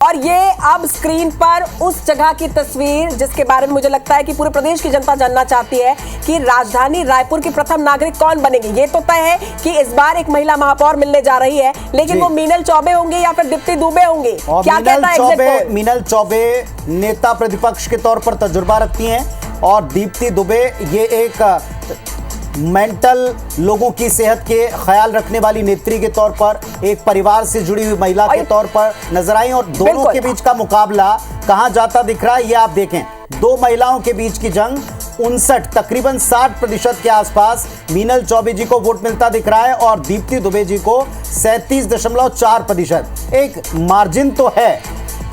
और ये अब स्क्रीन पर उस जगह की तस्वीर जिसके बारे में मुझे लगता है कि पूरे प्रदेश की जनता जानना चाहती है कि राजधानी रायपुर की प्रथम नागरिक कौन बनेगी। ये तो तय है कि इस बार एक महिला महापौर मिलने जा रही है, लेकिन वो मीनल चौबे होंगे या फिर दीप्ति दुबे होंगे, क्या कहता है एग्जिट पोल? मीनल चौबे नेता प्रतिपक्ष के तौर पर तजुर्बा रखती हैं और दीप्ति दुबे ये एक मेंटल लोगों की सेहत के ख्याल रखने वाली नेत्री के तौर पर, एक परिवार से जुड़ी हुई महिला के तौर पर नजर आई। और दोनों के बीच का मुकाबला कहां जाता दिख रहा है ये आप देखें। दो महिलाओं के बीच की जंग 59 तकरीबन 60% के आसपास मीनल चौबे जी को वोट मिलता दिख रहा है और दीप्ति दुबे जी को 37.4%। एक मार्जिन तो है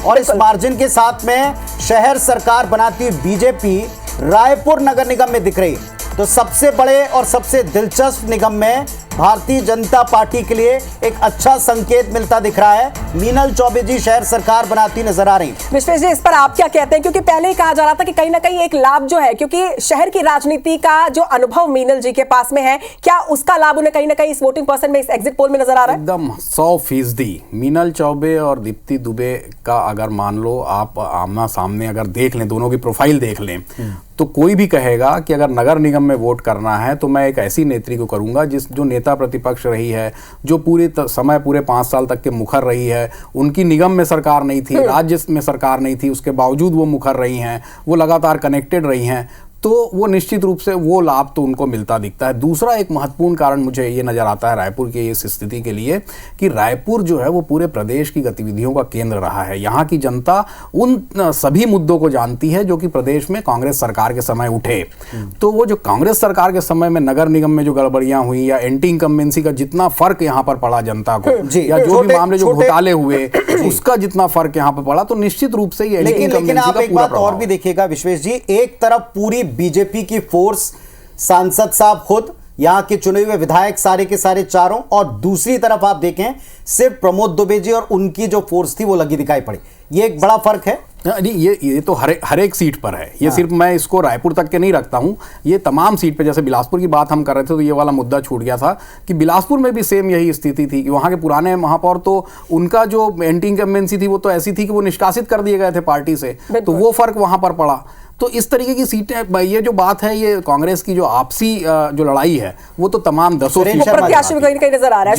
और इस मार्जिन के साथ में शहर सरकार बनाती हुई बीजेपी रायपुर नगर निगम में दिख रही है। तो सबसे बड़े और सबसे दिलचस्प निगम में भारतीय जनता पार्टी के लिए एक अच्छा संकेत मिलता दिख रहा है। मीनल चौबे जी शहर सरकार बनाती नजर आ रही। विश्वेश जी, इस पर आप क्या कहते हैं? क्योंकि पहले ही कहा जा रहा था कि कहीं ना कहीं एक लाभ जो है, क्योंकि शहर की राजनीति का जो अनुभव मीनल जी के पास में है, क्या उसका लाभ उन्हें कहीं ना कहीं इस वोटिंग पर्सन में, इस एग्जिट पोल में नजर आ रहा है? एकदम 100% मीनल चौबे और दीप्ति दुबे का अगर मान लो आप आमना सामने अगर देख लें, दोनों की प्रोफाइल देख लें, तो कोई भी कहेगा कि अगर नगर निगम में वोट करना है तो मैं एक ऐसी नेत्री को करूंगा जो नेता प्रतिपक्ष रही है, जो पूरे समय पूरे 5 साल तक के मुखर रही है। उनकी निगम में सरकार नहीं थी, राज्य में सरकार नहीं थी, उसके बावजूद वो मुखर रही हैं, वो लगातार कनेक्टेड रही हैं, तो वो निश्चित रूप से वो लाभ तो उनको मिलता दिखता है। दूसरा एक महत्वपूर्ण कारण मुझे ये नज़र आता है रायपुर की इस स्थिति के लिए कि रायपुर जो है वो पूरे प्रदेश की गतिविधियों का केंद्र रहा है। यहाँ की जनता उन सभी मुद्दों को जानती है जो कि प्रदेश में कांग्रेस सरकार के समय उठे। तो वो जो कांग्रेस सरकार के समय में नगर निगम में जो गड़बड़ियाँ हुई या एंटी इनकम्बेंसी का जितना फर्क यहाँ पर पड़ा जनता को, या जो भी मामले जो घोटाले हुए उसका जितना फर्क यहाँ पर पड़ा, तो निश्चित रूप से ये लेकिन आप एक बात और भी देखिएगा विश्वेश जी, एक तरफ पूरी बीजेपी की फोर्स, सांसद साहब खुद, यहां के चुने हुए विधायक सारे के सारे चारों, और दूसरी तरफ आप देखें सिर्फ प्रमोद दुबे जी और उनकी जो फोर्स थी वो लगी दिखाई पड़ी। ये एक बड़ा फर्क है। नहीं, ये तो हर एक सीट पर है। ये सिर्फ मैं इसको रायपुर तक के नहीं रखता हूं, ये तमाम सीट पे। जैसे बिलासपुर की बात हम कर रहे थे तो ये वाला मुद्दा छूट गया था कि बिलासपुर में भी सेम यही स्थिति थी कि वहां के पुराने महापौर, तो उनका जो एंटी इनकम्बेंसी थी वो तो ऐसी थी कि वो निष्कासित कर दिए गए थे पार्टी से, तो वो फर्क वहां पर पड़ा। तो इस तरीके की सीटें, ये जो बात है, ये कांग्रेस की जो आपसी जो लड़ाई है वो तो तमाम 10 प्रत्याशी में कहीं नजर आ रहा है।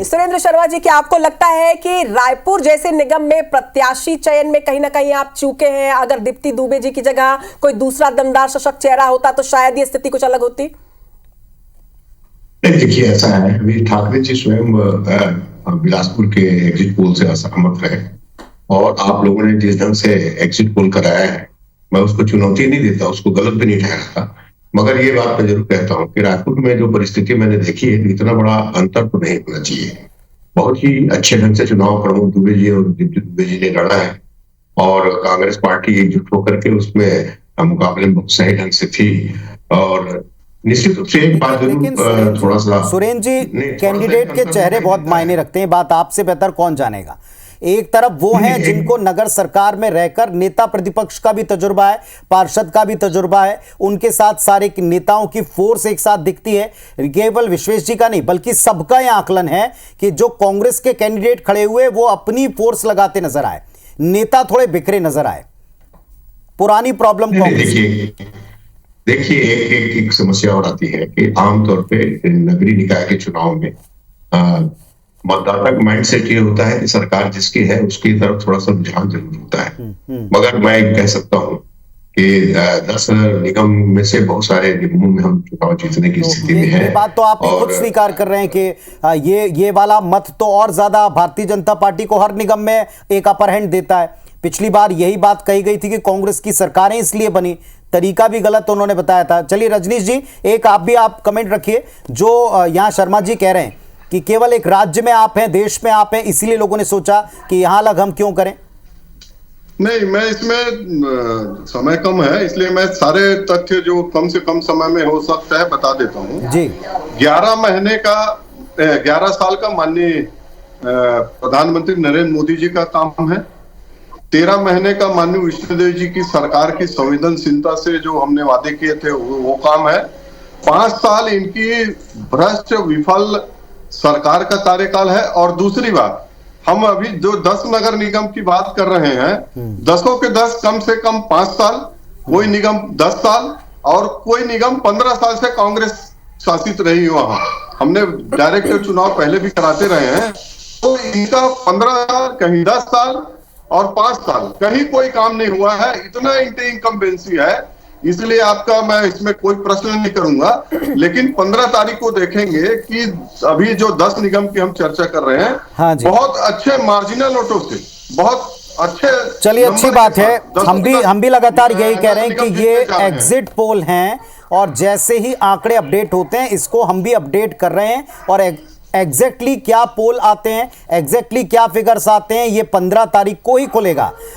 सुरेंद्र शर्मा जी, क्या आपको लगता है कि रायपुर जैसे निगम में प्रत्याशी चयन में कहीं ना कहीं आप चूके हैं? अगर दीप्ति दुबे जी की जगह कोई दूसरा दमदार सशक्त चेहरा होता तो शायद ये स्थिति कुछ अलग होती। देखिए, ऐसा है, अभी ठाकरे जी स्वयं बिलासपुर के एग्जिट पोल से असहमत रहे और आप लोगों ने जिस ढंग से एग्जिट पोल कराया है, मैं उसको चुनौती नहीं देता, उसको गलत भी नहीं ठहराता, मगर ये बात मैं जरूर कहता हूँ कि रायपुर में जो परिस्थिति मैंने देखी है, इतना बड़ा अंतर तो नहीं होना चाहिए। बहुत ही अच्छे ढंग से चुनाव प्रमोद दुबे जी और दीप्ति दुबे जी ने लड़ा है और कांग्रेस पार्टी एकजुट होकर के उसमें मुकाबले में बहुत सही ढंग से थी। और निश्चित रूप से एक बात जरूर थोड़ा सा, सुरेंद्र जी, कैंडिडेट के चेहरे बहुत मायने रखते हैं, बात आपसे बेहतर कौन जानेगा। एक तरफ वो हैं जिनको नगर सरकार में रहकर नेता प्रतिपक्ष का भी तजुर्बा है, पार्षद का भी तजुर्बा है, उनके साथ सारे नेताओं की फोर्स एक साथ दिखती है। केवल विश्वेश जी का नहीं बल्कि सबका यह आकलन है कि जो कांग्रेस के कैंडिडेट खड़े हुए वो अपनी फोर्स लगाते नजर आए, नेता थोड़े बिखरे नजर आए। पुरानी प्रॉब्लम देखिए एक समस्या और आती है कि आमतौर पे नगरीय निकाय के चुनाव में मतदाता का माइंड सेट ये होता है कि सरकार जिसकी है उसकी तरफ थोड़ा सा रुझान जरूर होता है। मगर मैं कह सकता हूँ कि 10 निगम में से बहुत सारे निगमों में हम चुनाव जीतने की स्थिति में हैं। बात तो आप खुद स्वीकार कर रहे हैं कि ये वाला मत तो और ज्यादा भारतीय जनता पार्टी को हर निगम में एक अपर हैंड देता है। पिछली बार यही बात कही गई थी कि कांग्रेस की सरकारें इसलिए बनी, तरीका भी गलत उन्होंने बताया था। चलिए रजनीश जी, एक आप कमेंट रखिए। जो यहाँ शर्मा जी कह रहे हैं कि केवल एक राज्य में आप हैं, देश में आप हैं, इसीलिए लोगों ने सोचा कि यहां अलग हम क्यों करें। नहीं, मैं इसमें समय कम है इसलिए मैं सारे तथ्य जो कम से कम समय में हो सकता है बता देता हूं जी। 11 साल का माननीय प्रधानमंत्री नरेंद्र मोदी जी का काम है। 13 महीने का माननीय विष्णुदेव जी की सरकार की संवेदनशीलता से जो हमने वादे किए थे वो काम है। 5 साल इनकी भ्रष्ट विफल सरकार का कार्यकाल है। और दूसरी बात, हम अभी जो 10 नगर निगम की बात कर रहे हैं, 10 के 10 कम से कम 5 साल, कोई निगम 10 साल और कोई निगम 15 साल से कांग्रेस शासित रही वहां। हमने डायरेक्ट चुनाव पहले भी कराते रहे हैं, तो इनका 15 साल, कहीं 10 साल और 5 साल, कहीं कोई काम नहीं हुआ है। इतना इनकम्बेंसी है, इसलिए आपका मैं इसमें कोई प्रश्न नहीं करूंगा। लेकिन 15 तारीख को देखेंगे कि अभी जो 10 निगम की हम चर्चा कर रहे हैं, हाँ जी, बहुत अच्छे मार्जिनल वोटों से, बहुत अच्छे, चलिए अच्छी बात है। हम भी लगातार यही कह रहे हैं कि ये एग्जिट पोल हैं और जैसे ही आंकड़े अपडेट होते हैं इसको हम भी अपडेट कर रहे हैं, और एग्जैक्टली क्या पोल आते हैं, एग्जैक्टली क्या फिगर्स आते हैं, ये 15 तारीख को ही खुलेगा।